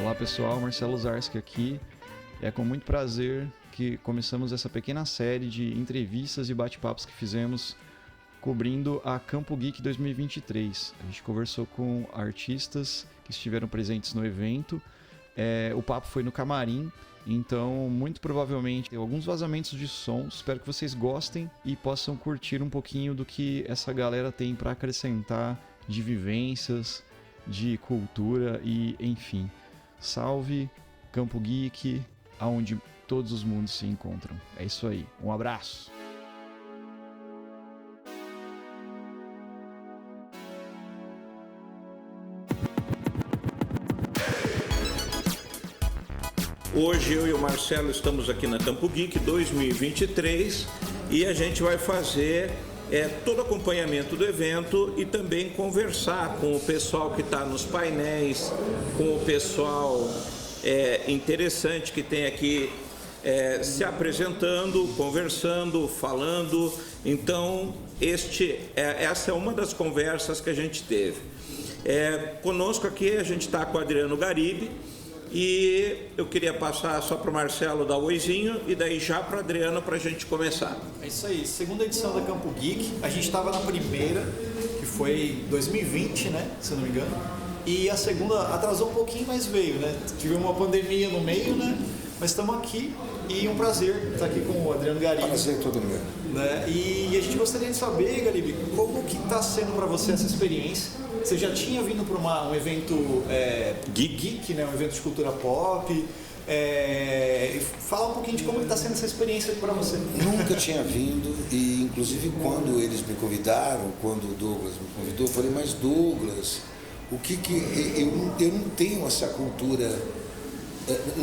Olá pessoal, Marcelo Zarski aqui. É com muito prazer que começamos essa pequena série de entrevistas e bate-papos que fizemos cobrindo a Campo Geek 2023. A gente conversou com artistas que estiveram presentes no evento. O papo foi no camarim, então muito provavelmente tem alguns vazamentos de som. Espero que vocês gostem e possam curtir um pouquinho do que essa galera tem para acrescentar de vivências, de cultura e enfim. Salve Campo Geek, aonde todos os mundos se encontram. É isso aí, um abraço! Hoje eu e o Marcelo estamos aqui na Campo Geek 2023 e a gente vai fazer todo o acompanhamento do evento e também conversar com o pessoal que está nos painéis, com o pessoal interessante que tem aqui se apresentando, conversando, falando. Então essa é uma das conversas que a gente teve. Conosco aqui a gente está com o Adriano Garibe. E eu queria passar só para o Marcelo dar o oizinho e daí já para o Adriano para a gente começar. É isso aí, segunda edição da Campo Geek. A gente estava na primeira, que foi 2020, né, se eu não me engano. E a segunda atrasou um pouquinho, mas veio, né? Tivemos uma pandemia no meio, né? Mas estamos aqui e um prazer estar aqui com o Adriano Garibe. Prazer todo meu. Né? E a gente gostaria de saber, Garibe, como que está sendo para você essa experiência? Você já tinha vindo para um evento geek, né? Um evento de cultura pop. Fala um pouquinho de como está sendo essa experiência para você. Nunca tinha vindo e inclusive quando eles me convidaram, quando o Douglas me convidou, eu falei, mas Douglas, o que eu não tenho essa cultura,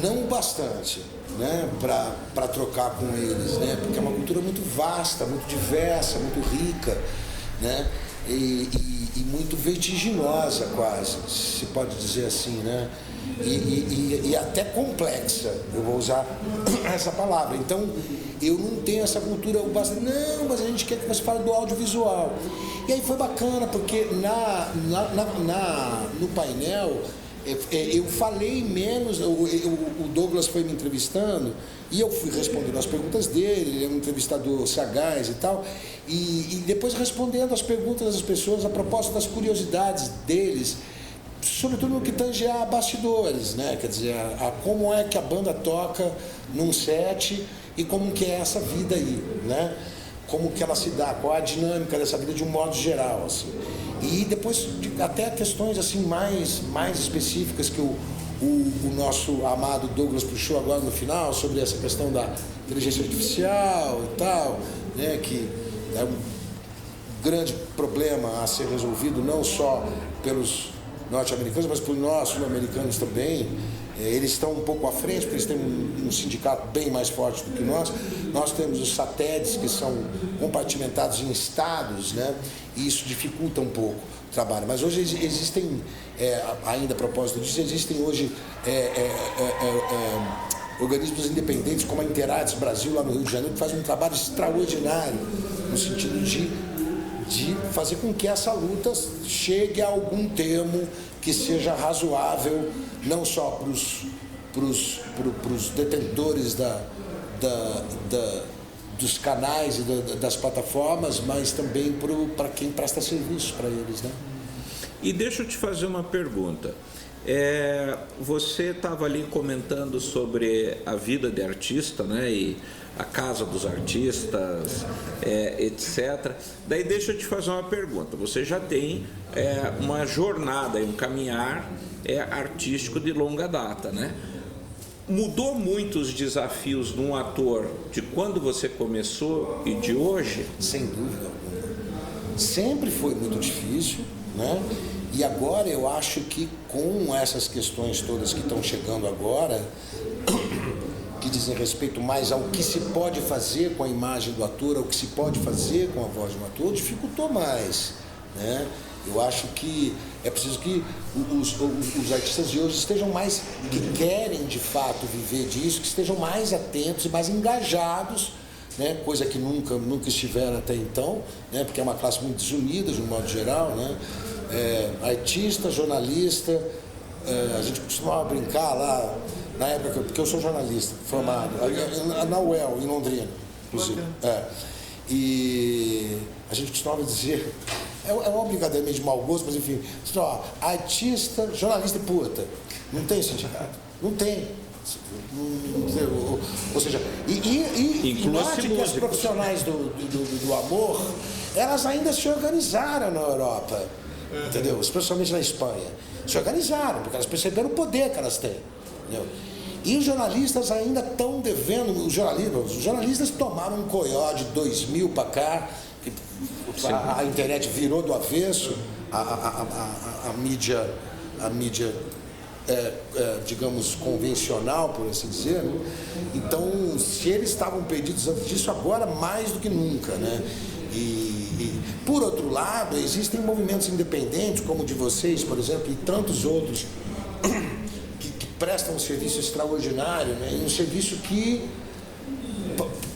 não o bastante, né, para trocar com eles, né, porque é uma cultura muito vasta, muito diversa, muito rica, né, e muito vertiginosa quase, se pode dizer assim, né, e até complexa, eu vou usar essa palavra. Então eu não tenho essa cultura bastante, não, mas a gente quer que você fale do audiovisual. E aí foi bacana, porque no painel eu falei menos, o Douglas foi me entrevistando e eu fui respondendo as perguntas dele, ele é um entrevistador sagaz e tal, e depois respondendo as perguntas das pessoas a propósito das curiosidades deles, sobretudo no que tange a bastidores, né? Quer dizer, a como é que a banda toca num set e como que é essa vida aí, né? Como que ela se dá, qual a dinâmica dessa vida de um modo geral, assim. E depois até questões assim mais específicas que o nosso amado Douglas puxou agora no final, sobre essa questão da inteligência artificial e tal, né? Que é um grande problema a ser resolvido não só pelos norte-americanos, mas por nós, sul-americanos também. Eles estão um pouco à frente, porque eles têm um sindicato bem mais forte do que nós. Nós temos os satélites que são compartimentados em estados, né? E isso dificulta um pouco o trabalho. Mas hoje existem, ainda a propósito disso, existem hoje organismos independentes como a Interartes Brasil, lá no Rio de Janeiro, que faz um trabalho extraordinário no sentido de fazer com que essa luta chegue a algum termo que seja razoável, não só para os detentores dos canais e das plataformas, mas também para quem presta serviço para eles, né? E deixa eu te fazer uma pergunta. Você estava ali comentando sobre a vida de artista, né? E a casa dos artistas, etc. Daí deixa eu te fazer uma pergunta. Você já tem uma jornada, um caminhar artístico de longa data, né? Mudou muito os desafios de um ator de quando você começou e de hoje? Sem dúvida alguma. Sempre foi muito difícil, né? E agora eu acho que com essas questões todas que estão chegando agora, que dizem respeito mais ao que se pode fazer com a imagem do ator, ao que se pode fazer com a voz de um ator, dificultou mais, né? Eu acho que é preciso que os artistas de hoje estejam mais, que querem de fato viver disso, que estejam mais atentos e mais engajados, né? Coisa que nunca estiveram até então, né? Porque é uma classe muito desunida de um modo geral, né? Artista, jornalista, a gente costumava brincar lá, na época, porque eu sou jornalista formado, na UEL, em Londrina, inclusive. E a gente costumava dizer, é uma brincadeira meio de mau gosto, mas enfim, artista, jornalista e puta. Não tem sindicato. Não tem. Ou seja, e note que as profissionais do amor, elas ainda se organizaram na Europa, entendeu? Especialmente na Espanha. Se organizaram, porque elas perceberam o poder que elas têm, entendeu? E os jornalistas ainda estão devendo, os jornalistas tomaram um coió de 2000 para cá, que a internet virou do avesso, a mídia digamos, convencional, por assim dizer. Então, se eles estavam perdidos antes disso, agora mais do que nunca, né? E por outro lado, existem movimentos independentes, como o de vocês, por exemplo, e tantos outros, que prestam um serviço extraordinário, né? E um serviço que,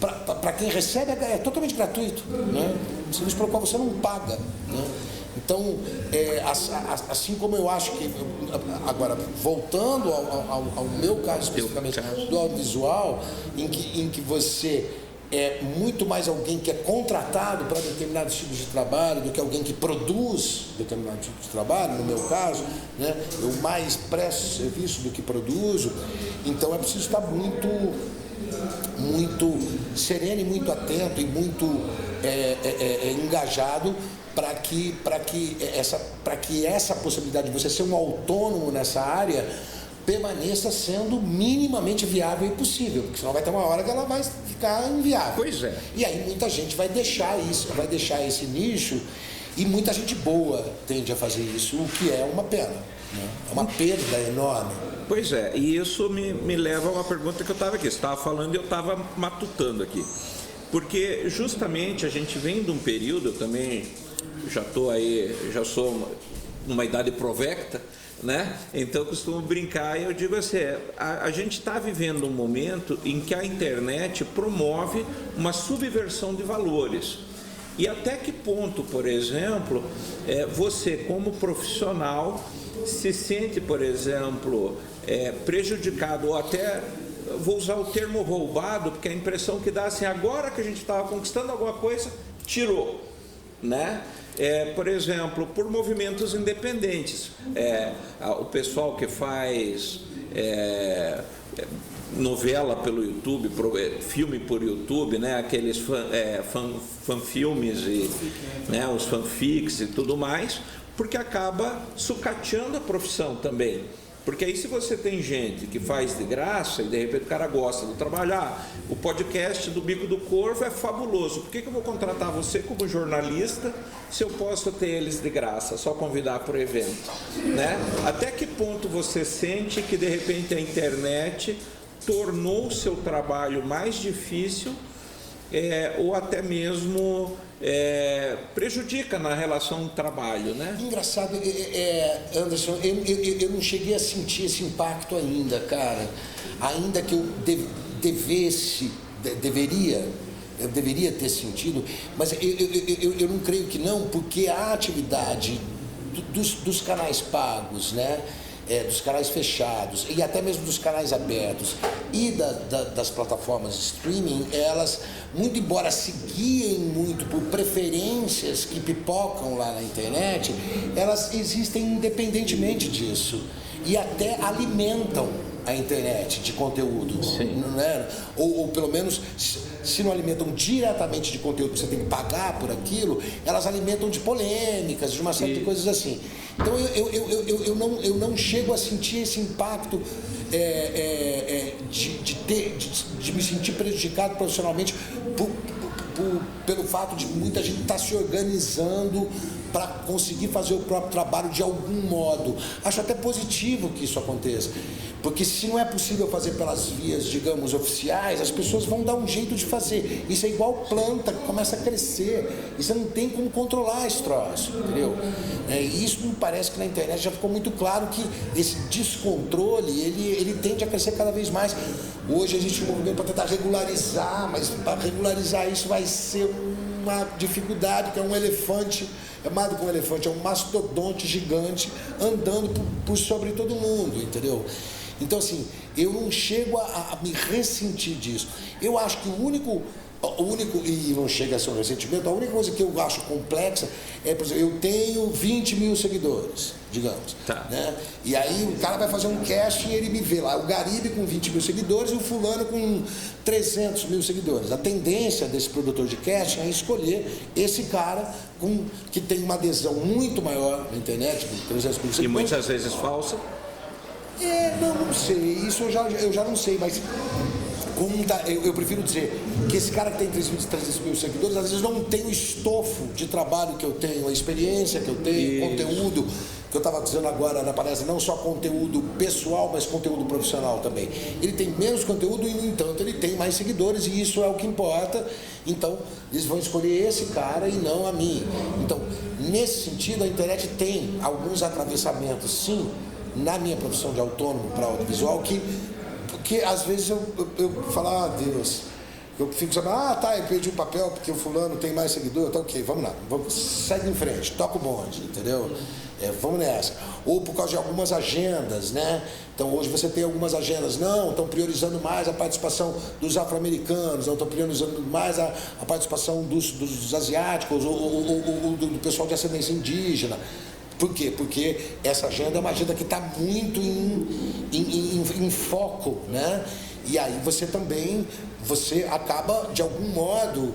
para quem recebe, é totalmente gratuito, né? Um serviço pelo qual você não paga, né? Então, assim como eu acho que, agora, voltando ao meu caso especificamente do audiovisual, em que você é muito mais alguém que é contratado para determinados tipos de trabalho do que alguém que produz determinado tipo de trabalho, no meu caso, né? Eu mais presto serviço do que produzo, então é preciso estar muito sereno e muito atento e muito engajado para que essa possibilidade de você ser um autônomo nessa área permaneça sendo minimamente viável e possível, porque senão vai ter uma hora que ela vai ficar inviável. Pois é. E aí muita gente vai deixar esse nicho, e muita gente boa tende a fazer isso, o que é uma pena, né? É uma perda enorme. Pois é, e isso me leva a uma pergunta que eu estava aqui. Você estava falando e eu estava matutando aqui. Porque justamente a gente vem de um período, eu também já sou numa idade provecta, né? Então eu costumo brincar e eu digo assim, a gente está vivendo um momento em que a internet promove uma subversão de valores. E até que ponto, por exemplo, você como profissional se sente, por exemplo, prejudicado, ou até, vou usar o termo roubado, porque a impressão que dá assim, agora que a gente estava conquistando alguma coisa, tirou, né? Por exemplo, por movimentos independentes, o pessoal que faz novela pelo YouTube, filme por YouTube, né? Aqueles fanfilmes e, né? Os fanfics e tudo mais, porque acaba sucateando a profissão também. Porque aí se você tem gente que faz de graça e de repente o cara gosta de trabalhar, o podcast do Bico do Corvo é fabuloso. Por que eu vou contratar você como jornalista se eu posso ter eles de graça, só convidar para o evento, né? Até que ponto você sente que de repente a internet tornou o seu trabalho mais difícil ou até mesmo prejudica na relação trabalho, né? Engraçado, Anderson, eu não cheguei a sentir esse impacto ainda, cara. Ainda que eu deveria ter sentido, mas eu não creio que não, porque a atividade dos canais pagos, né? Dos canais fechados e até mesmo dos canais abertos e das plataformas de streaming, elas, muito embora se guiem muito por preferências que pipocam lá na internet, elas existem independentemente disso e até alimentam a internet de conteúdo. Sim. Né? Ou pelo menos, se não alimentam diretamente de conteúdo que você tem que pagar por aquilo, elas alimentam de polêmicas, de uma série de coisas assim. Então eu não chego a sentir esse impacto de me sentir prejudicado profissionalmente pelo fato de muita gente estar se organizando para conseguir fazer o próprio trabalho de algum modo. Acho até positivo que isso aconteça, porque se não é possível fazer pelas vias, digamos, oficiais, as pessoas vão dar um jeito de fazer. Isso é igual planta que começa a crescer, e você não tem como controlar esse troço, entendeu? E isso me parece que na internet já ficou muito claro que esse descontrole, ele tende a crescer cada vez mais. Hoje existe um movimento para tentar regularizar, mas para regularizar isso vai ser uma dificuldade, que é um elefante, é mais do que um elefante, é um mastodonte gigante andando por sobre todo mundo, entendeu? Então, assim, eu não chego a me ressentir disso. Eu acho que o único, e não chega a ser um ressentimento, a única coisa que eu acho complexa é, por exemplo, eu tenho 20 mil seguidores, digamos. Tá. Né? E aí o cara vai fazer um casting e ele me vê lá, o Garibe com 20 mil seguidores e o fulano com 300 mil seguidores. A tendência desse produtor de casting é escolher esse cara que tem uma adesão muito maior na internet, com 300 mil seguidores. E muitas vezes falsa. Não sei, isso eu já não sei, mas eu prefiro dizer que esse cara que tem 300 mil seguidores, às vezes não tem o estofo de trabalho que eu tenho, a experiência que eu tenho, o conteúdo, que eu estava dizendo agora na palestra, não só conteúdo pessoal, mas conteúdo profissional também. Ele tem menos conteúdo e, no entanto, ele tem mais seguidores e isso é o que importa. Então, eles vão escolher esse cara e não a mim. Então, nesse sentido, a internet tem alguns atravessamentos, sim, na minha profissão de autônomo para audiovisual, que às vezes eu falo, Deus, eu fico sabendo, tá, eu perdi o papel porque o fulano tem mais seguidor, tá ok, vamos lá, segue em frente, toca o bonde, entendeu? Vamos nessa. Ou por causa de algumas agendas, né? Então hoje você tem algumas agendas, não, estão priorizando mais a participação dos afro-americanos, não estão priorizando mais a participação dos asiáticos ou do pessoal de ascendência indígena. Por quê? Porque essa agenda é uma agenda que está muito em foco, né? E aí você acaba, de algum modo,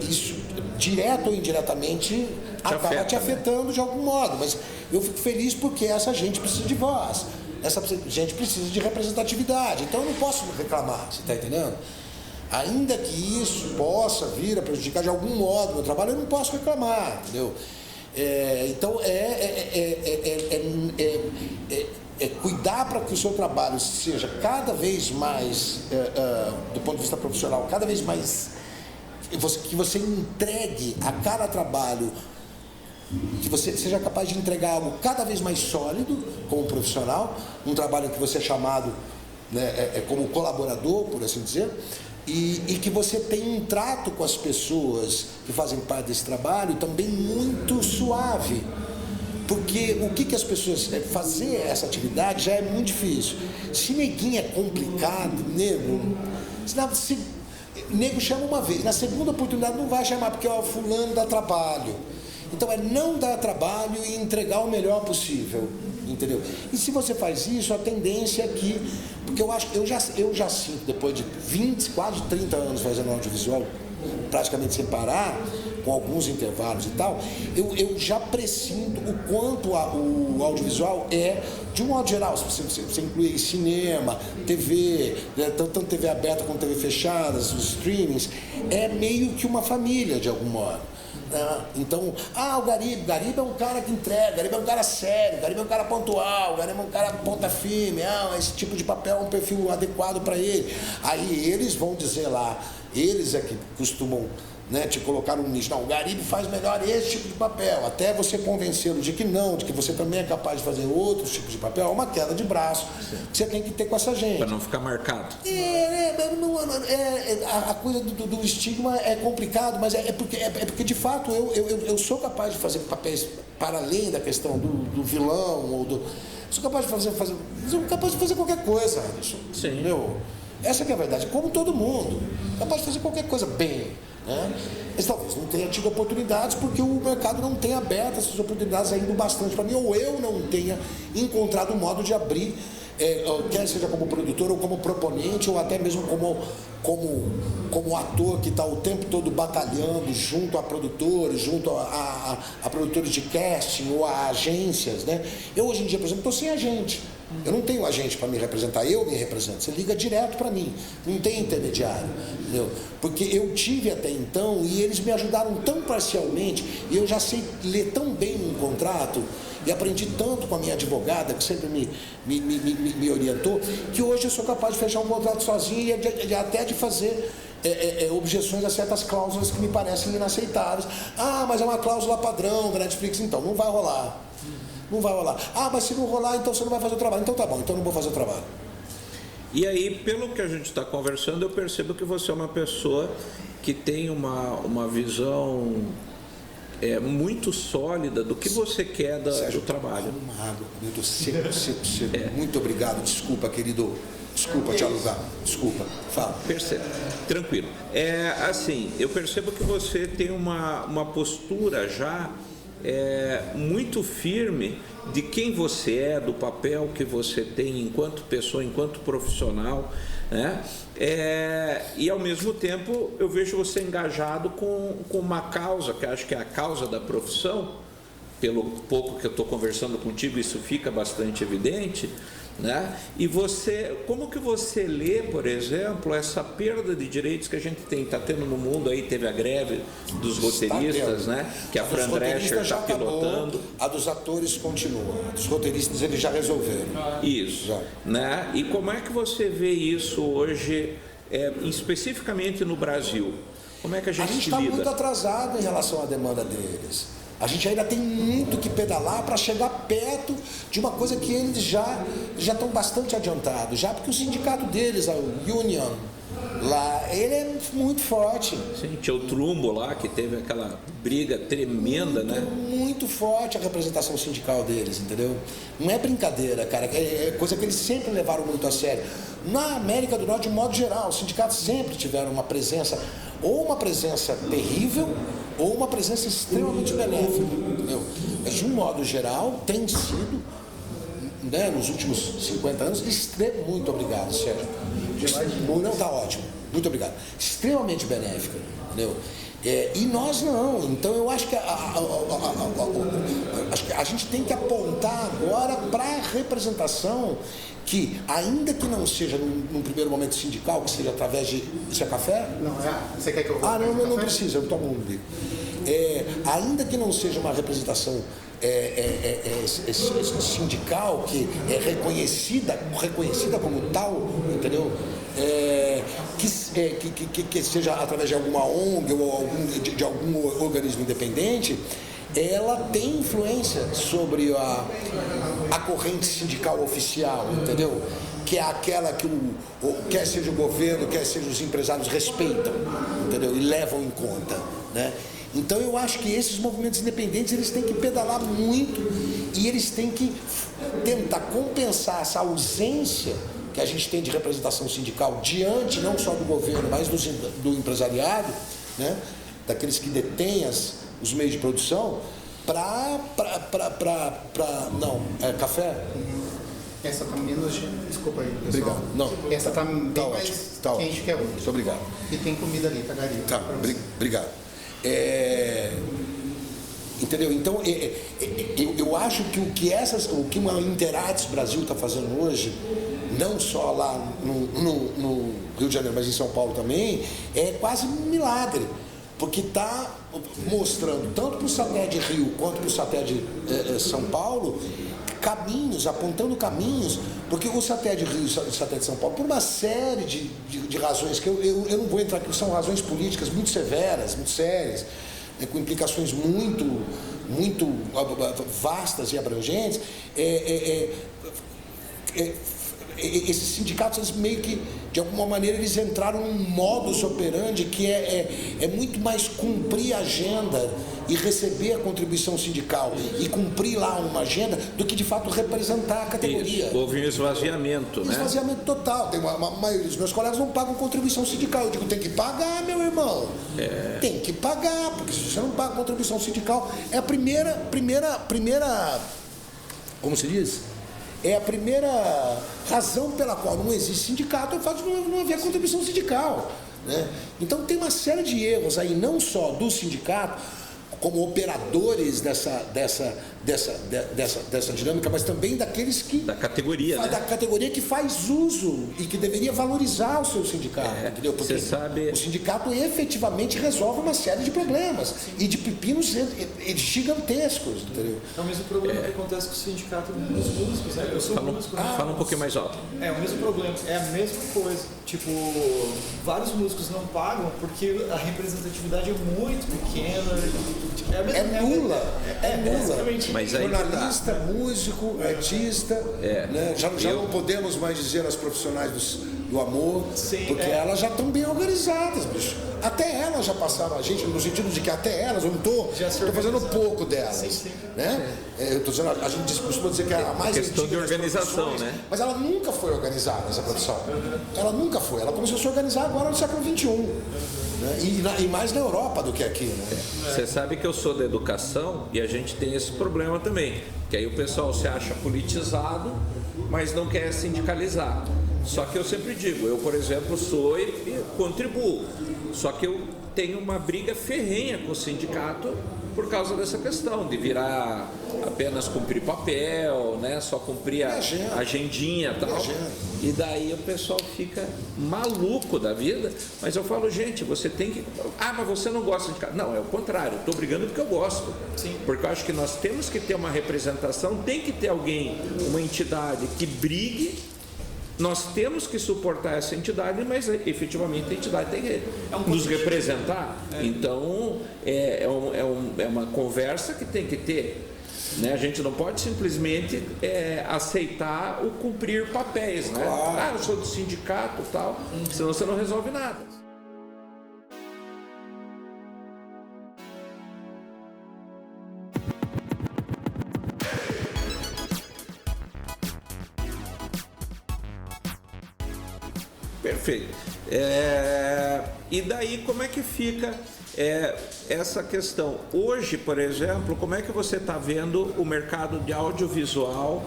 isso, direto ou indiretamente, acaba te afetando de algum modo. Mas eu fico feliz porque essa gente precisa de voz, essa gente precisa de representatividade. Então eu não posso reclamar, você está entendendo? Ainda que isso possa vir a prejudicar de algum modo o meu trabalho, eu não posso reclamar, entendeu? Então cuidar para que o seu trabalho seja cada vez mais, do ponto de vista profissional, cada vez mais, que você entregue a cada trabalho, que você seja capaz de entregar algo cada vez mais sólido como profissional, um trabalho que você é chamado, né, como colaborador, por assim dizer. E que você tem um trato com as pessoas que fazem parte desse trabalho também muito suave. Porque o que as pessoas... Fazer essa atividade já é muito difícil. Se neguinho é complicado, nego chama uma vez. Na segunda oportunidade não vai chamar porque fulano dá trabalho. Então não dar trabalho e entregar o melhor possível. Entendeu? E se você faz isso, a tendência é que... Porque eu já sinto, depois de 20, quase 30 anos fazendo audiovisual, praticamente sem parar, com alguns intervalos e tal, eu já pressinto o quanto o audiovisual é, de um modo geral, se você incluir cinema, TV, tanto TV aberta como TV fechada, os streamings, é meio que uma família, de algum modo. Então, o Garibe é um cara que entrega, o Garibe é um cara sério, o Garibe é um cara pontual, o Garibe é um cara ponta firme, esse tipo de papel é um perfil adequado para ele. Aí eles vão dizer lá, eles é que costumam, né, te colocar num nicho. Não, o Garibe faz melhor esse tipo de papel, até você convencê-lo de que não, de que você também é capaz de fazer outros tipos de papel, é uma queda de braço que você tem que ter com essa gente. Para não ficar marcado. A coisa do estigma é complicado, mas é porque de fato eu sou capaz de fazer papéis para além da questão do vilão, sou capaz de fazer qualquer coisa, Anderson. Sim. Entendeu? Essa que é a verdade, como todo mundo, capaz de fazer qualquer coisa bem. Né? Mas talvez não tenha tido oportunidades porque o mercado não tenha aberto essas oportunidades ainda bastante para mim, ou eu não tenha encontrado um modo de abrir, quer seja como produtor ou como proponente, ou até mesmo como ator que está o tempo todo batalhando junto a produtores, junto a produtores de casting ou a agências. Né? Eu hoje em dia, por exemplo, estou sem agente. Eu não tenho agente para me representar, eu me represento. Você liga direto para mim, não tem intermediário, entendeu? Porque eu tive até então e eles me ajudaram tão parcialmente, e eu já sei ler tão bem um contrato e aprendi tanto com a minha advogada, que sempre me orientou, que hoje eu sou capaz de fechar um contrato sozinho e até de fazer objeções a certas cláusulas que me parecem inaceitáveis. Mas é uma cláusula padrão da Netflix, então não vai rolar. Não vai rolar. Mas se não rolar, então você não vai fazer o trabalho. Então tá bom, então eu não vou fazer o trabalho. E aí, pelo que a gente está conversando, eu percebo que você é uma pessoa que tem uma visão muito sólida do que você quer do trabalho. Uma água, eu tô seco. Muito obrigado, desculpa, querido. Desculpa te alugar, desculpa, fala. Percebo, tranquilo. Assim, eu percebo que você tem uma postura já muito firme de quem você é, do papel que você tem enquanto pessoa, enquanto profissional, né? E ao mesmo tempo eu vejo você engajado com uma causa, que acho que é a causa da profissão. Pelo pouco que eu estou conversando contigo, isso fica bastante evidente, né? E você, como que você lê, por exemplo, essa perda de direitos que a gente está tendo no mundo aí? Teve a greve dos roteiristas, né? Que a Fran Drescher está pilotando. A dos atores continua, a dos roteiristas eles já resolveram. Isso, já. Né? E como é que você vê isso hoje, especificamente no Brasil? Como é que a gente está lida? muito atrasado em relação à demanda deles. A gente ainda tem muito que pedalar para chegar perto de uma coisa que eles já estão bastante adiantados, já porque o sindicato deles, a Union, lá, ele é muito forte. Sim, tinha o Trumbo lá, que teve aquela briga tremenda, né? Muito forte a representação sindical deles, entendeu? Não é brincadeira, cara, é coisa que eles sempre levaram muito a sério. Na América do Norte, de modo geral, os sindicatos sempre tiveram uma presença, ou uma presença terrível, ou uma presença extremamente benéfica, entendeu? Mas, de um modo geral, tem sido, né, nos últimos 50 anos, muito obrigado, Sérgio. Não, está ótimo, muito obrigado. Extremamente benéfica, entendeu? E nós não, então eu acho que a gente tem que apontar agora para a representação que, ainda que não seja num primeiro momento sindical, que seja através de... Isso é café? Não, você quer que eu... não precisa, eu tomo um bico. Ainda que não seja uma representação sindical, que é reconhecida como tal, entendeu? Que seja através de alguma ONG ou de algum organismo independente, ela tem influência sobre a corrente sindical oficial, entendeu? Que é aquela que quer seja o governo, quer seja os empresários respeitam, entendeu? E levam em conta, né? Então eu acho que esses movimentos independentes eles têm que pedalar muito e eles têm que tentar compensar essa ausência que a gente tem de representação sindical diante não só do governo, mas do empresariado, né? Daqueles que detêm os meios de produção, não, café? Essa tá menos, desculpa aí, pessoal. Obrigado. Não. Essa tá bem tá mais ótimo, tá quente ótimo. que a outra. Muito obrigado. E tem comida ali, Tagarinho. Tá, obrigado. Entendeu? Então, eu acho que o que uma Interartes Brasil está fazendo hoje, não só lá no Rio de Janeiro, mas em São Paulo também, é quase um milagre, porque está mostrando, tanto para o Satélite Rio quanto para o Satélite São Paulo, caminhos, apontando caminhos, porque o Satélite Rio e o Satélite São Paulo, por uma série de razões, que eu não vou entrar aqui, são razões políticas muito severas, muito sérias, com implicações muito vastas e abrangentes, esses sindicatos, eles meio que, de alguma maneira, eles entraram num modus operandi que é muito mais cumprir a agenda e receber a contribuição sindical e cumprir lá uma agenda do que, de fato, representar a categoria. Isso, houve um esvaziamento, né? Esvaziamento total. Tem uma maioria dos meus colegas não pagam contribuição sindical. Eu digo, tem que pagar, meu irmão. Tem que pagar, porque se você não paga contribuição sindical, é a primeira, como se diz? É a primeira razão pela qual não existe sindicato, é o fato de não haver contribuição sindical, né? Então tem uma série de erros aí, não só do sindicato, como operadores dessa dinâmica, mas também daqueles que... Da categoria, né? Da categoria que faz uso e que deveria valorizar o seu sindicato, entendeu? Porque você sabe... o sindicato efetivamente resolve uma série de problemas e de pepinos gigantescos, entendeu? É o mesmo problema que acontece com o sindicato dos músicos, né? Eu sou músico, né? Fala um pouquinho mais alto. É o mesmo problema, é a mesma coisa. Tipo, vários músicos não pagam porque a representatividade é muito pequena, É nula. Mas aí que tá. Jornalista, músico, artista, né? Já não podemos mais dizer as profissionais do amor, porque elas já estão bem organizadas, bicho. Até elas já passaram a gente, no sentido de que até elas, eu não estou fazendo pouco delas. Né? Eu estou dizendo, a gente costuma dizer que é a mais questão de organização, né? Mas ela nunca foi organizada, essa profissão. Ela nunca foi. Ela começou a se organizar agora no século XXI. Né? E mais na Europa do que aqui. Né? Você sabe que eu sou da educação e a gente tem esse problema também. Que aí o pessoal se acha politizado, mas não quer sindicalizar. Só que eu sempre digo, eu, por exemplo, sou e contribuo. Só que eu tenho uma briga ferrenha com o sindicato por causa dessa questão de virar apenas cumprir papel, né? Só cumprir a agendinha e tal. E daí o pessoal fica maluco da vida. Mas eu falo, gente, você tem que... Ah, mas você não gosta de... Não, é o contrário. Eu estou brigando porque eu gosto. Sim. Porque eu acho que nós temos que ter uma representação, tem que ter alguém, uma entidade que brigue. Nós temos que suportar essa entidade, mas efetivamente a entidade tem que nos representar. Então, é uma conversa que tem que ter. Né? A gente não pode simplesmente aceitar o cumprir papéis. Né? Claro. Ah, eu sou do sindicato e tal, senão você não resolve nada. Perfeito. E daí como é que fica essa questão? Hoje, por exemplo, como é que você está vendo o mercado de audiovisual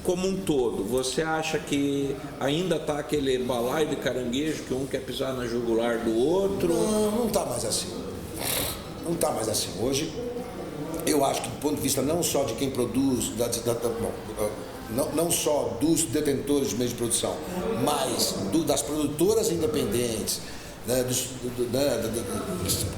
como um todo? Você acha que ainda está aquele balaio de caranguejo que um quer pisar na jugular do outro? Não está mais assim. Não está mais assim. Hoje, eu acho que do ponto de vista não só de quem produz, não só dos detentores de meios de produção, mas das produtoras independentes, né,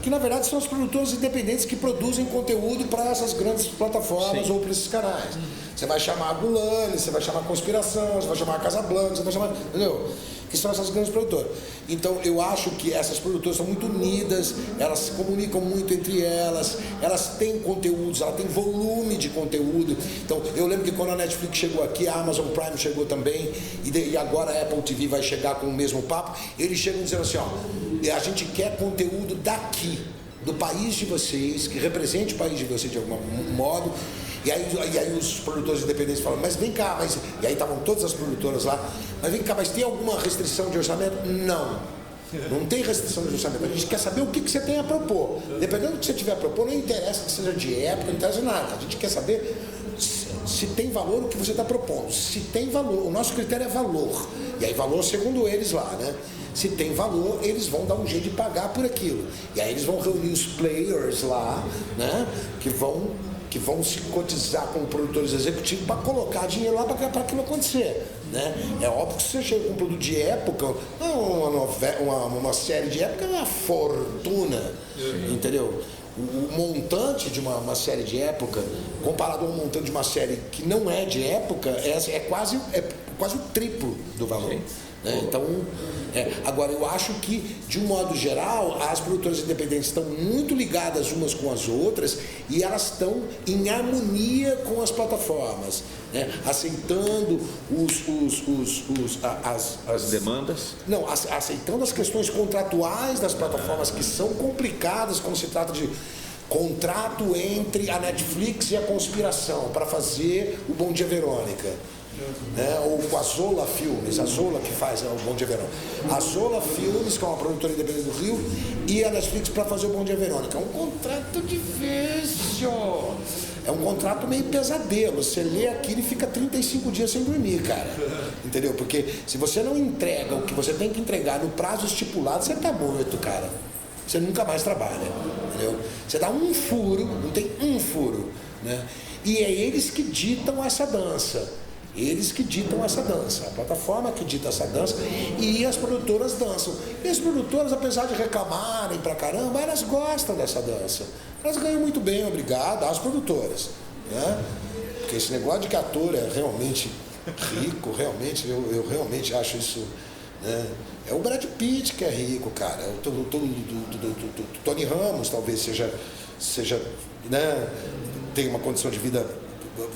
que na verdade são as produtoras independentes que produzem conteúdo para essas grandes plataformas. Sim. Ou para esses canais. Você vai chamar a Gulani, você vai chamar a Conspiração, você vai chamar a Casablanca, você vai chamar... Entendeu? Que são essas grandes produtoras. Então eu acho que essas produtoras são muito unidas, elas se comunicam muito entre elas, elas têm conteúdos, elas têm volume de conteúdo. Então eu lembro que quando a Netflix chegou aqui, a Amazon Prime chegou também, e agora a Apple TV vai chegar com o mesmo papo, eles chegam dizendo assim, ó, a gente quer conteúdo daqui, do país de vocês, que represente o país de vocês de algum modo. E aí os produtores independentes falam, mas vem cá, e aí estavam todas as produtoras lá, mas vem cá, mas tem alguma restrição de orçamento? Não tem restrição de orçamento. A gente quer saber o que você tem a propor. Dependendo do que você tiver a propor, não interessa que seja de época, não interessa nada. A gente quer saber se tem valor o que você está propondo. Se tem valor, o nosso critério é valor. E aí valor segundo eles lá, né? Se tem valor, eles vão dar um jeito de pagar por aquilo. E aí eles vão reunir os players lá, né? Que vão se cotizar como produtores executivos para colocar dinheiro lá para aquilo acontecer. Né? É óbvio que se você chega com um produto de época, uma série de época é uma fortuna. Sim. Entendeu? O montante de uma série de época, comparado ao montante de uma série que não é de época, é quase o triplo do valor. Sim. Né? Então, agora eu acho que, de um modo geral, as produtoras independentes estão muito ligadas umas com as outras e elas estão em harmonia com as plataformas, né? Aceitando as demandas? Não, aceitando as questões contratuais das plataformas, que são complicadas quando se trata de contrato entre a Netflix e a Conspiração para fazer o Bom Dia Verônica. Né? Ou com a Zola Filmes, a Zola que faz o Bom Dia Verônica. A Zola Filmes, que é uma produtora independente do Rio, e a Netflix para fazer o Bom Dia Verônica. É um contrato difícil. É um contrato meio pesadelo. Você lê aquilo e fica 35 dias sem dormir, cara. Entendeu? Porque se você não entrega o que você tem que entregar no prazo estipulado, você tá morto, cara. Você nunca mais trabalha. Entendeu? Você dá um furo, não tem um furo. Né? E é eles que ditam essa dança. Eles que ditam essa dança, a plataforma que dita essa dança, e as produtoras dançam. E as produtoras, apesar de reclamarem pra caramba, elas gostam dessa dança. Elas ganham muito bem, obrigado, às produtoras. Né? Porque esse negócio de que ator é realmente rico, realmente, eu realmente acho isso né? É o Brad Pitt que é rico, cara. É o Tony Ramos talvez seja, né? Tem uma condição de vida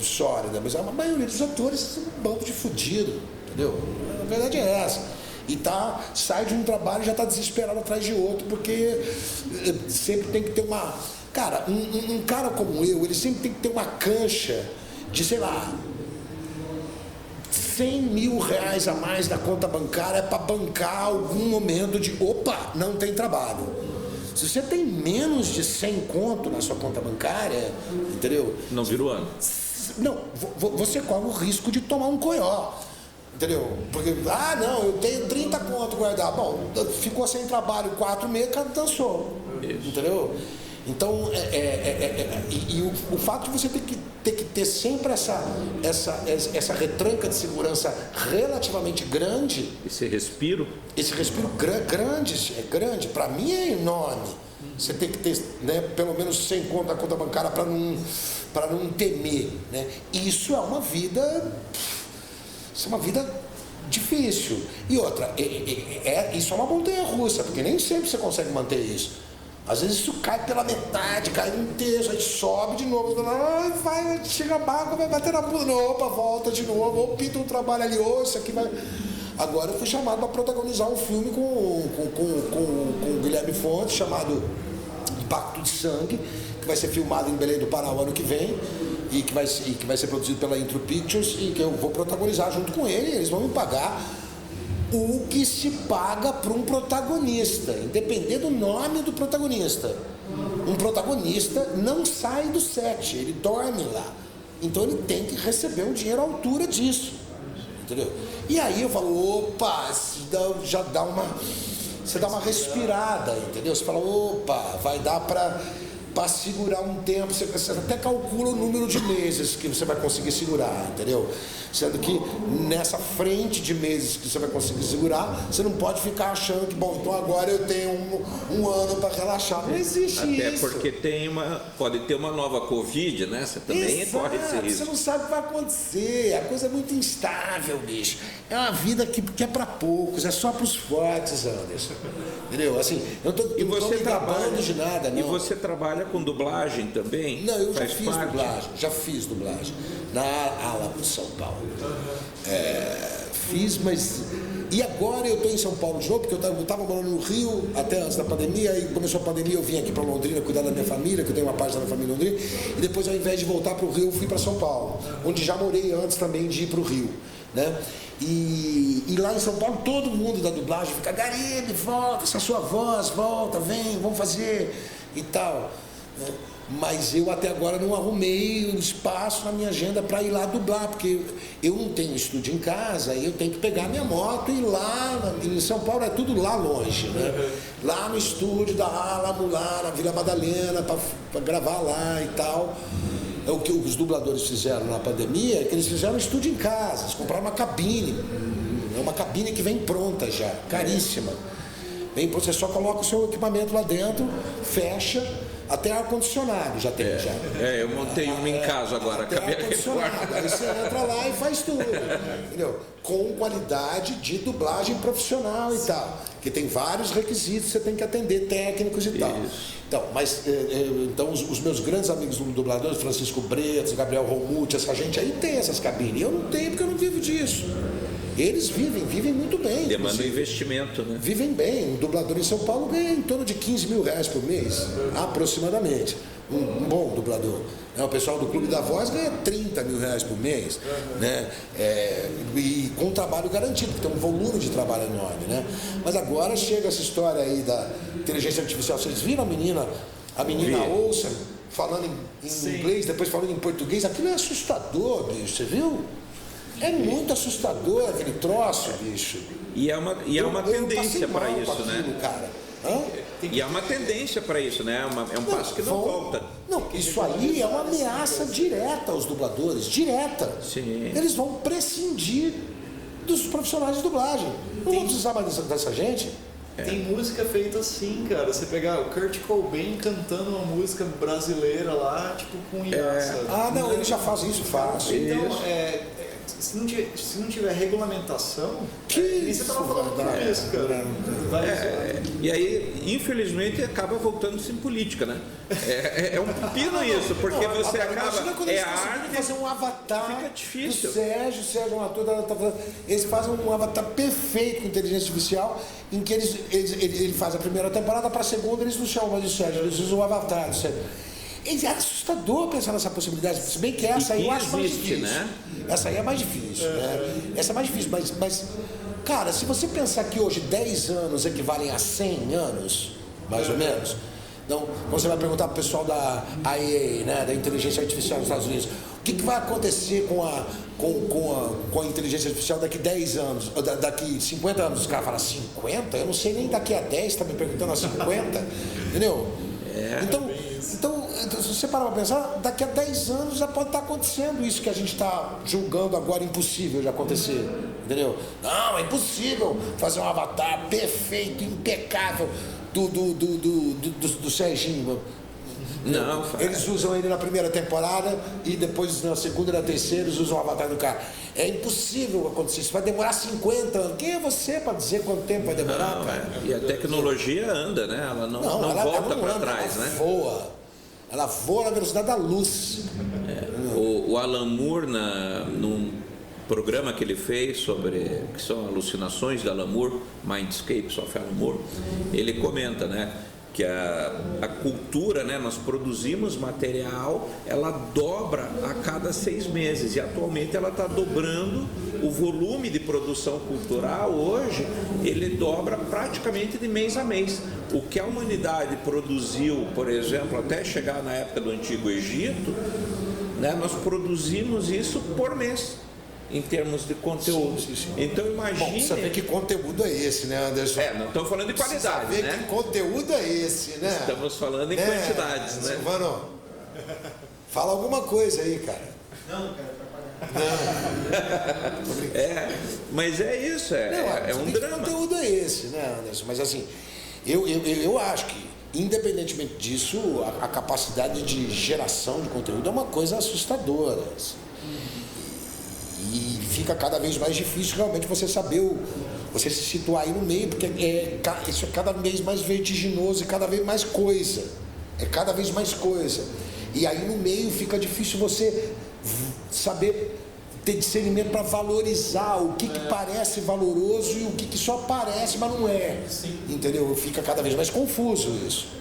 sólida, mas a maioria dos atores são um bando de fudido, entendeu? A verdade é essa. E sai de um trabalho e já está desesperado atrás de outro, porque sempre tem que ter uma... Cara, um cara como eu, ele sempre tem que ter uma cancha de, sei lá, 100 mil reais a mais na conta bancária para bancar algum momento de, opa, não tem trabalho. Se você tem menos de 100 conto na sua conta bancária, entendeu? Não vira o ano. Não, você corre o risco de tomar um coió. Entendeu? Porque, não, eu tenho 30 conto guardado. Bom, ficou sem trabalho 4 meses, cara, dançou. Isso. Entendeu? Então, o fato de você ter que ter sempre essa retranca de segurança relativamente grande. Esse respiro grande, para mim é enorme. Você tem que ter, né, pelo menos 100 conto na conta bancária para não temer, né? Isso é uma vida difícil. E outra, isso é uma montanha russa, porque nem sempre você consegue manter isso. Às vezes isso cai pela metade, cai um terço, aí sobe de novo, chega a barca, vai bater na bunda, opa, volta de novo, ou pinta um trabalho ali, isso aqui vai... Agora eu fui chamado para protagonizar um filme com o Guilherme Fontes, chamado Pacto de Sangue, que vai ser filmado em Belém do Pará o ano que vem, e que vai ser produzido pela Intro Pictures, e que eu vou protagonizar junto com ele, e eles vão me pagar o que se paga para um protagonista, independente do nome do protagonista. Um protagonista não sai do set, ele dorme lá. Então ele tem que receber um dinheiro à altura disso. Entendeu? E aí eu falo, opa, já dá você dá uma respirada, entendeu? Você fala, opa, vai dar para segurar um tempo, você até calcula o número de meses que você vai conseguir segurar, entendeu? Sendo que nessa frente de meses que você vai conseguir segurar, você não pode ficar achando que, bom, então agora eu tenho um ano para relaxar. Não existe até isso. Até porque pode ter uma nova Covid, né? Você também corre esse risco. Você não sabe o que vai acontecer, a coisa é muito instável, bicho. É uma vida que é para poucos, é só para os fortes, Anderson. Entendeu? Assim, eu não estou me gabando de nada, não. E você trabalha com dublagem também? Não, eu já fiz dublagem na Ala de São Paulo. Fiz, mas... E agora eu estou em São Paulo de novo, porque eu estava morando no Rio até antes da pandemia, aí começou a pandemia, eu vim aqui para Londrina cuidar da minha família, que eu tenho uma parte da minha família em Londrina, e depois ao invés de voltar para o Rio, eu fui para São Paulo, onde já morei antes também de ir para o Rio, né? E lá em São Paulo todo mundo da dublagem fica, Garibe, volta, essa sua voz, volta, vem, vamos fazer e tal, né? Mas eu até agora não arrumei um espaço na minha agenda para ir lá dublar, porque eu não tenho estúdio em casa, e eu tenho que pegar minha moto e ir lá, em São Paulo é tudo lá longe, né? Lá no estúdio da Ala, lá na Vila Madalena, para gravar lá e tal. É o que os dubladores fizeram na pandemia, é que eles fizeram um estúdio em casa, eles compraram uma cabine, é uma cabine que vem pronta já, caríssima. Você só coloca o seu equipamento lá dentro, fecha, até ar-condicionado já tem. Eu montei uma em casa agora, acabei de reformar. Aí você entra lá e faz tudo, entendeu? Com qualidade de dublagem profissional e tal, que tem vários requisitos que você tem que atender, técnicos e tal. Então, mas então os meus grandes amigos dubladores, Francisco Bretas, Gabriel Romuti, essa gente aí tem essas cabines. Eu não tenho porque eu não vivo disso. Eles vivem muito bem. Demanda investimento, né? Vivem bem. Um dublador em São Paulo ganha em torno de 15 mil reais por mês, aproximadamente. Um bom dublador. O pessoal do Clube da Voz ganha 30 mil reais por mês, né? E com trabalho garantido, porque tem um volume de trabalho enorme, né? Mas agora chega essa história aí da inteligência artificial. Vocês viram a menina Olsen falando em inglês, depois falando em português? Aquilo é assustador, bicho, você viu? É muito assustador aquele troço, bicho. E é uma tendência para isso, aquilo, né? Cara. E é uma tendência para isso, né? É um passo que não volta. Não, isso aí é uma ameaça direta aos dubladores, direta. Sim. Eles vão prescindir dos profissionais de dublagem. Não vão precisar mais dessa gente. Tem música feita assim, cara. Você pegar o Kurt Cobain cantando uma música brasileira lá, tipo com IA, sabe? Não, ele já faz isso fácil. Então, se não tiver regulamentação, Que nem você estava falando no começo, cara. E aí, infelizmente, acaba voltando-se em política, né? É um pepino isso, porque você Imagina quando acaba... eles É a conseguirem arte... fazer um avatar fica difícil. do Sérgio Matura, eles fazem um avatar perfeito com inteligência artificial, em que ele faz a primeira temporada, para a segunda eles não chamam mais de Sérgio, eles usam o avatar do Sérgio. É assustador pensar nessa possibilidade, se bem que essa aí eu acho mais difícil. Né? Essa aí é mais difícil, né? Essa é mais difícil, mas, cara, se você pensar que hoje 10 anos equivalem a 100 anos, mais ou menos, então, quando você vai perguntar para o pessoal da IA, né, da inteligência artificial dos Estados Unidos, o que vai acontecer com a inteligência artificial daqui 10 anos, daqui 50 anos? Os caras falam, 50? Eu não sei nem daqui a 10, está me perguntando a 50, entendeu? Então, se você parar para pensar, daqui a 10 anos já pode estar acontecendo isso que a gente está julgando agora impossível de acontecer, entendeu? Não, é impossível fazer um avatar perfeito, impecável do Serginho. Não, eles usam ele na primeira temporada e depois na segunda e na terceira eles usam o avatar do cara. É impossível acontecer isso, vai demorar 50 anos. Quem é você para dizer quanto tempo vai demorar, cara? E a tecnologia anda, né? Ela não volta para trás, ela né? Ela voa na velocidade da luz. O Alan Moore, num programa que ele fez sobre, que são alucinações de Alan Moore, Mindscapes of Alan Moore, ele comenta, né, que a cultura, né, nós produzimos material, ela dobra a cada 6 meses e atualmente ela está dobrando o volume de produção cultural. Hoje ele dobra praticamente de mês a mês. O que a humanidade produziu, por exemplo, até chegar na época do Antigo Egito, né, nós produzimos isso por mês, em termos de conteúdo. Sim. Então imagine... Bom, saber que conteúdo é esse, né, Anderson? Não estamos falando de qualidade, saber né? que conteúdo é esse, né? Estamos falando em quantidades, né? Silvano, fala alguma coisa aí, cara. Não, cara, Mas é isso, é um drama. Que conteúdo é esse, né, Anderson? Mas assim, eu acho que, independentemente disso, a capacidade de geração de conteúdo é uma coisa assustadora. Assim. E fica cada vez mais difícil realmente você saber, você se situar aí no meio, porque isso é cada vez mais vertiginoso e cada vez mais coisa. É cada vez mais coisa. E aí no meio fica difícil você saber ter discernimento para valorizar o que parece valoroso e o que só parece, mas não é. Sim. Entendeu? Fica cada vez mais confuso isso.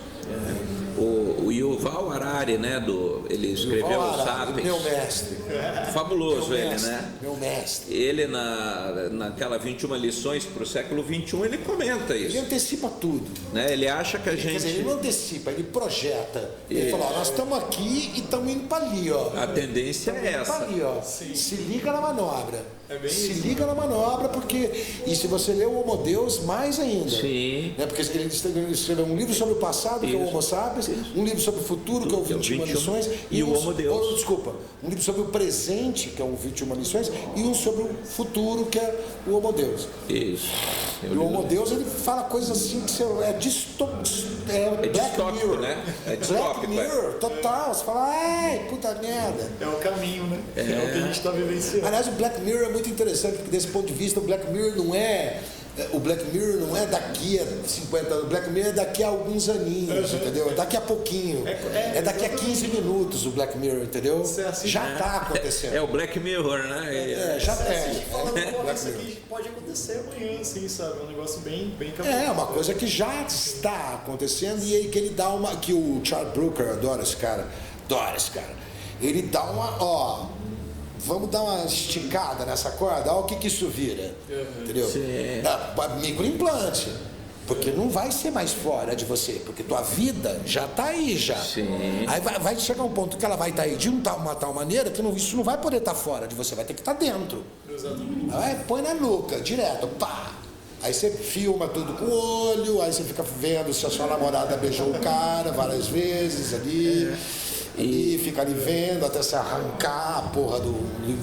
O Yuval Harari, né, ele escreveu o Sapiens. Meu mestre. Fabuloso Meu ele, mestre, né? Meu mestre. Ele, naquela 21 lições para o século XXI, ele comenta isso. Ele antecipa tudo. Né? Ele acha que a Quer gente... dizer, ele não antecipa, ele projeta. Ele fala, ó, nós estamos aqui e estamos indo para ali, ó. A tendência é essa. Pra ali, ó. Se liga na manobra. Se isso, liga na manobra, porque... E se você ler o Homo Deus, mais ainda. Sim. Né? Porque ele escreveu um livro sobre o passado, que é o Homo Sapiens, um livro sobre o futuro, que é o 21 lições, e o Homo Deus. Desculpa, um livro sobre o presente, que é o 21 lições, e um sobre o futuro, que é o Homo Deus. Isso. E o Homo Deus, ele fala coisas assim que é Black distópico, Mirror. né? É Black distópico, Mirror, total. Você fala, ai, puta merda. É o caminho, né? É o que a gente está vivenciando. Aliás, o Black Mirror é muito interessante, porque desse ponto de vista, o Black Mirror não é daqui a 50 anos, o Black Mirror é daqui a alguns aninhos, entendeu? É daqui a pouquinho. É daqui a 15 minutos o Black Mirror, entendeu? Já está acontecendo. É o Black Mirror, né? Já Falando isso aqui pode acontecer amanhã, assim, sabe? É um negócio bem caminho. É uma coisa que já está acontecendo e aí que ele dá uma... Que o Charles Brooker adora esse cara. Ele dá uma... Vamos dar uma esticada nessa corda, olha o que isso vira. Entendeu? Microimplante. Porque não vai ser mais fora de você, porque tua vida já está aí já. Sim. Aí vai chegar um ponto que ela vai estar aí de uma tal maneira que isso não vai poder estar fora de você, vai ter que estar dentro. Exatamente. Aí põe na nuca, direto, pá. Aí você filma tudo com o olho, aí você fica vendo se a sua namorada beijou o cara várias vezes ali. E fica ali vendo até se arrancar a porra do...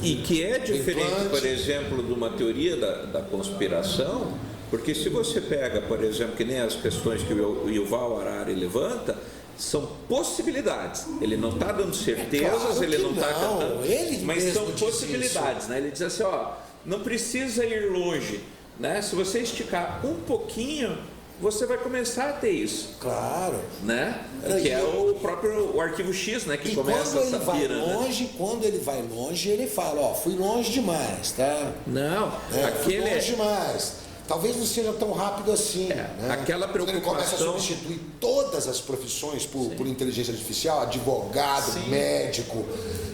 E que é diferente, implante. por exemplo, de uma teoria da conspiração, porque se você pega, por exemplo, que nem as questões que o Yuval Harari levanta, São possibilidades. Ele não está dando certezas, claro ele que não está não. cantando. Ele mas mesmo são disse possibilidades, né? Ele diz assim, ó, não precisa ir longe, né? Se você esticar um pouquinho, você vai começar a ter isso, Claro. né? Que é o próprio arquivo X, né? Que E começa quando essa ele vai pira, né? longe, quando ele vai longe, ele fala, ó, fui longe demais, tá? Não, Fui aquele longe demais. Talvez não seja tão rápido assim. Né? aquela Quando ele começa a preocupação- substituir todas as profissões por inteligência artificial, advogado, médico,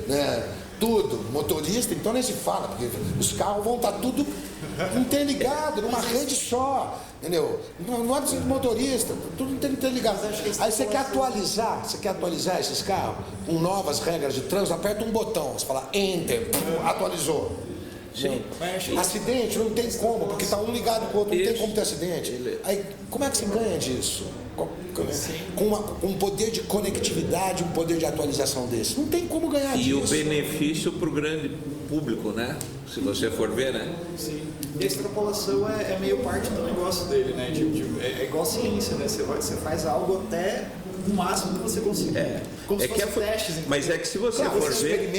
né? Tudo, motorista, então nem se fala, porque os carros vão estar tudo interligado, numa rede só, entendeu? Não há de motorista, tudo interligado. Aí você quer atualizar esses carros com novas regras de trânsito, aperta um botão, você fala Enter, atualizou. Sim. Acidente não tem como, porque está um ligado com o outro, não tem Isso. como ter acidente. Aí como é que você ganha disso? Com um poder de conectividade, um poder de atualização desse. Não tem como ganhar E disso. o benefício para o grande público, né? Se você for ver, né? Sim. E a extrapolação é meio parte do negócio dele, né? É igual ciência, né? Você faz algo até o máximo que você conseguir. Como se fossem testes. Mas é que se você Claro, for ver,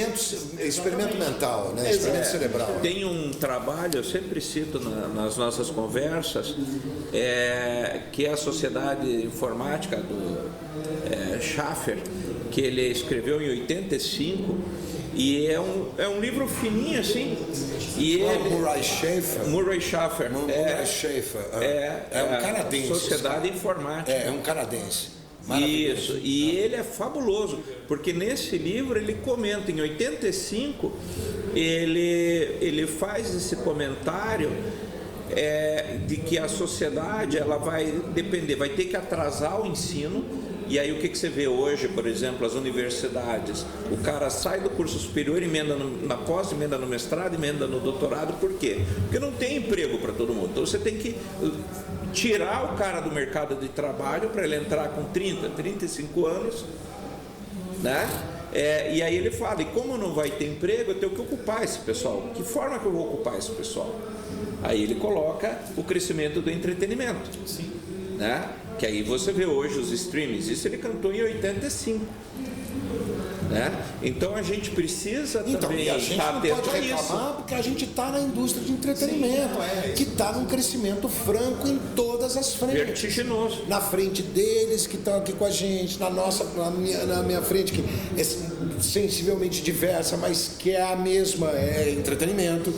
experimento mental, né? Experimento cerebral. tem um trabalho, eu sempre cito nas nossas conversas, que é a Sociedade Informática do Schaeffer, que ele escreveu em 85, e é um livro fininho assim. E ele, Murray Schaeffer. Murray Schaeffer. Murray Schaeffer. É um canadense. Sociedade Informática. É um canadense. Isso, e ele é fabuloso, porque nesse livro ele comenta, em 85, ele faz esse comentário de que a sociedade ela vai depender, vai ter que atrasar o ensino. E aí o que você vê hoje, por exemplo, as universidades, o cara sai do curso superior, emenda na pós, emenda no mestrado, emenda no doutorado, por quê? Porque não tem emprego para todo mundo, então você tem que tirar o cara do mercado de trabalho para ele entrar com 30, 35 anos, né? E aí ele fala, e como não vai ter emprego, eu tenho que ocupar esse pessoal. Que forma que eu vou ocupar esse pessoal? Aí ele coloca o crescimento do entretenimento. Sim. Né? Que aí você vê hoje os streams, isso ele cantou em 85. Né? Então a gente precisa também e a gente estar não atento pode a isso. reclamar porque a gente está na indústria de entretenimento, que está num crescimento franco em todas as frentes. Vertiginoso. Na frente deles que estão aqui com a gente, na minha frente, que é sensivelmente diversa, mas que é a mesma, é entretenimento.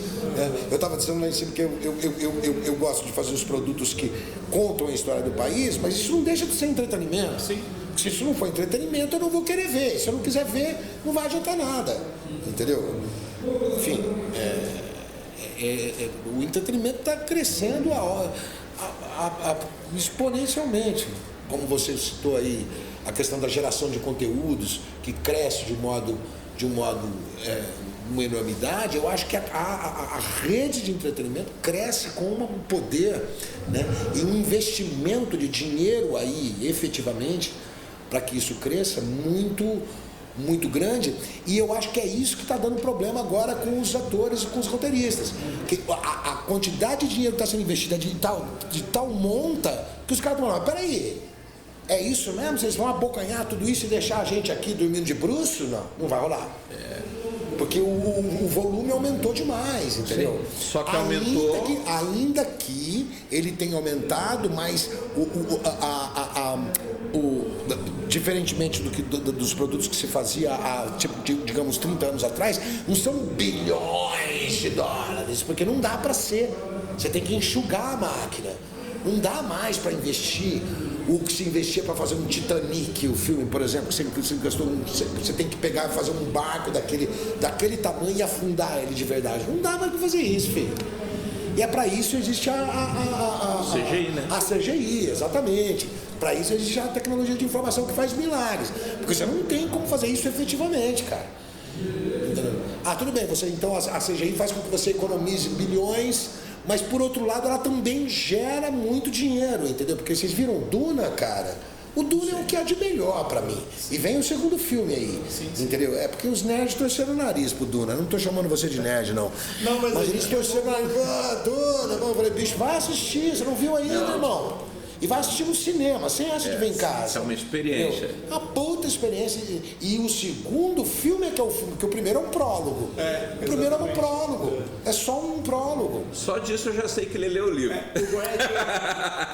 Eu estava dizendo lá em cima que eu gosto de fazer os produtos que contam a história do país, mas isso não deixa de ser entretenimento. Sim. Se isso não for entretenimento, eu não vou querer ver. Se eu não quiser ver, não vai adiantar nada. Entendeu? Enfim, o entretenimento está crescendo exponencialmente. Como você citou aí, a questão da geração de conteúdos, que cresce de uma enormidade. Eu acho que a rede de entretenimento cresce com um poder, né, e um investimento de dinheiro aí, efetivamente, para que isso cresça muito, muito grande. E eu acho que é isso que está dando problema agora com os atores e com os roteiristas. Que a quantidade de dinheiro que está sendo investida de tal monta que os caras estão falando, peraí, é isso mesmo? Vocês vão abocanhar tudo isso e deixar a gente aqui dormindo de bruço? Não vai rolar. Porque o volume aumentou demais, entendeu? Sim, só que aumentou. Ainda que ele tenha aumentado, mas diferentemente dos produtos que se fazia há, digamos, 30 anos atrás, não são bilhões de dólares, porque não dá para ser. Você tem que enxugar a máquina. Não dá mais para investir o que se investia para fazer um Titanic, o filme, por exemplo, você tem que pegar e fazer um barco daquele tamanho e afundar ele de verdade. Não dá mais para fazer isso, filho. E é para isso existe a CGI, né? A CGI, exatamente. Para isso existe a tecnologia de informação que faz milagres. Porque você não tem como fazer isso efetivamente, cara. Entendeu? Tudo bem, então a CGI faz com que você economize bilhões, mas por outro lado ela também gera muito dinheiro, entendeu? Porque vocês viram Duna, cara? O Duna é o que há de melhor pra mim. E vem o segundo filme aí, entendeu? É porque os nerds torceram o nariz pro Duna. Não tô chamando você de nerd, não. Mas eles torceram o nariz. Duna, eu falei, bicho, vai assistir, você não viu ainda, irmão? e vai assistir no cinema, sem essa de ver em casa. É uma experiência. Entendeu? Uma puta experiência. E o segundo filme é que é o filme, porque o primeiro é um prólogo. O primeiro é um prólogo. É só um prólogo. Só disso eu já sei que ele leu o livro. O Goethe,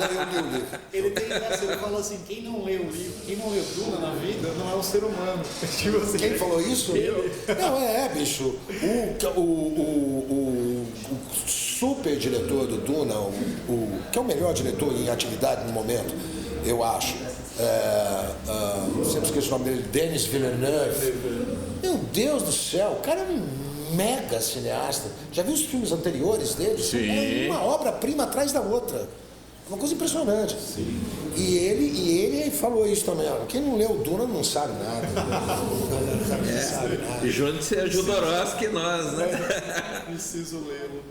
Eu li o livro. ele tem essa, ele falou assim, quem não lê o livro, quem não lê Duna na vida, não é um ser humano. Tipo assim, Quem falou isso? Não, bicho. O super diretor do Duna, que é o melhor diretor em atividade no momento, eu acho. Sempre esqueço o nome dele, Denis Villeneuve. Meu Deus do céu, o cara é um mega cineasta. Já viu os filmes anteriores dele? Sim. É uma obra-prima atrás da outra. Uma coisa impressionante. Sim. E ele falou isso também. Ó, quem não leu o Duna não sabe nada. Não sabe nada. E junto-se a Jodorowsky nós, né? preciso lê-lo.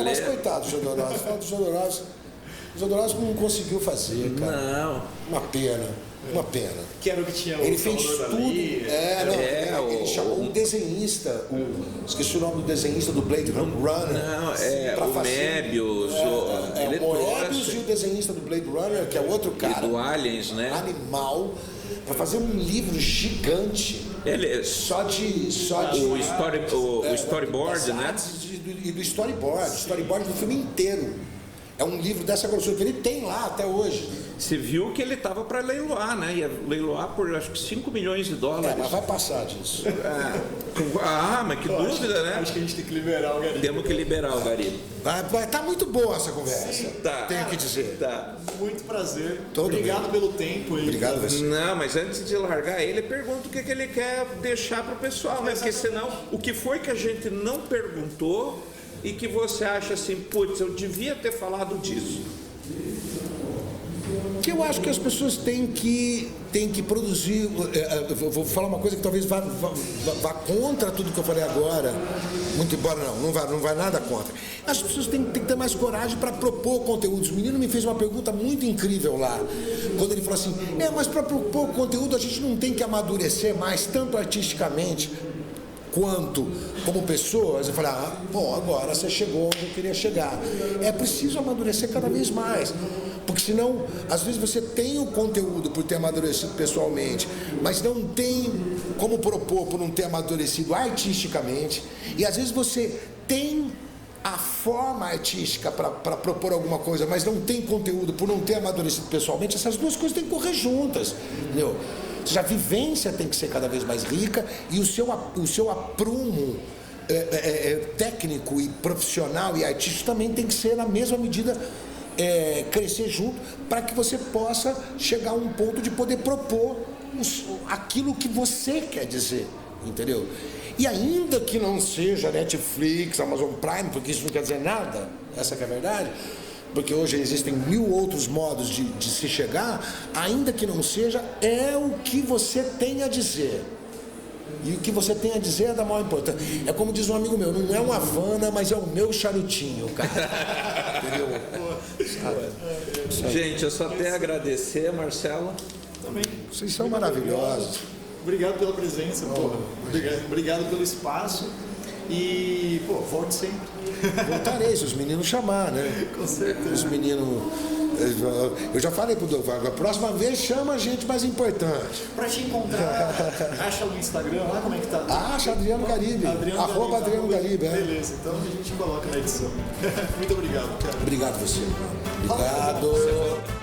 Mas coitado do Jodorowsky. Fala do Jodorowsky. O Jodorowsky não conseguiu fazer, cara. Não. Uma pena. Uma pena. Que era o que tinha Ele o fez Salvador tudo. Dali. Ele chamou um desenhista, esqueci o nome do desenhista do Blade Runner. Não, pra o fazer- Mebius. Ele o Moebius trouxe- e o desenhista do Blade Runner, que é outro E cara. do Aliens, né? Animal, para fazer um livro gigante. Ele, Só de o storyboard, das né? artes e do storyboard do filme inteiro. É um livro dessa grossura que ele tem lá até hoje. Você viu que ele estava para leiloar, né? Ia leiloar por acho que 5 milhões de dólares. Mas vai passar disso. Mas que dúvida, né? Acho que a gente tem que liberar o Garibaldi. Temos que liberar o Garibaldi. Vai tá muito boa essa conversa. Sim, tá. Tenho que dizer. Tá. Muito prazer. Todo Obrigado bem. pelo tempo. Obrigado a você. Não, mas antes de largar ele, pergunta o que ele quer deixar para o pessoal, né? Porque senão, o que foi que a gente não perguntou e que você acha assim, putz, eu devia ter falado disso? Que eu acho que as pessoas têm que produzir. Eu vou falar uma coisa que talvez vá contra tudo que eu falei agora. Muito embora não vai nada contra. As pessoas têm que ter mais coragem para propor conteúdos. O menino me fez uma pergunta muito incrível lá. Quando ele falou assim, mas para propor conteúdo a gente não tem que amadurecer mais, tanto artisticamente quanto como pessoas. Eu falei, agora você chegou onde eu queria chegar. É preciso amadurecer cada vez mais. Porque senão, às vezes você tem o conteúdo por ter amadurecido pessoalmente, mas não tem como propor por não ter amadurecido artisticamente. E às vezes você tem a forma artística para propor alguma coisa, mas não tem conteúdo por não ter amadurecido pessoalmente. Essas duas coisas têm que correr juntas, entendeu? Ou seja, a vivência tem que ser cada vez mais rica e o seu aprumo técnico e profissional e artístico também tem que ser na mesma medida crescer junto para que você possa chegar a um ponto de poder propor aquilo que você quer dizer, entendeu? E ainda que não seja Netflix, Amazon Prime, porque isso não quer dizer nada, essa que é a verdade, porque hoje existem 1000 outros modos de se chegar, ainda que não seja, é o que você tem a dizer. E o que você tem a dizer é da maior importância. É como diz um amigo meu, não é uma Havana, mas é o meu charutinho, cara. Entendeu? Gente, eu só tenho a agradecer, Marcelo. Também. Vocês são maravilhosos. Obrigado pela presença, porra. Obrigado pelo espaço. E, volte sempre. Voltarei, se os meninos chamar, né? Com certeza. Os meninos. Eu já falei pro Douglas, a próxima vez chama a gente mais importante. Pra te encontrar, acha no Instagram lá, como é que tá? Acha Adriano Garibe. @ Adriano Garibe. Beleza, então a gente coloca na edição. Muito obrigado, cara. Obrigado você. Obrigado.